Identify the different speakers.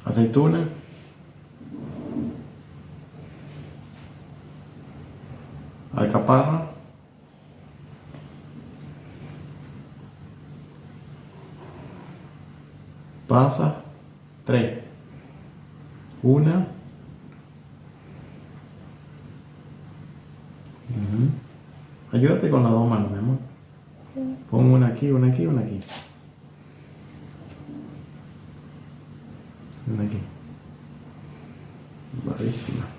Speaker 1: aceituna, alcaparra, pasa, 3, 1. Ayúdate con las dos manos, mi amor. Pon una aquí, una aquí, una aquí. Una aquí. Bravísima.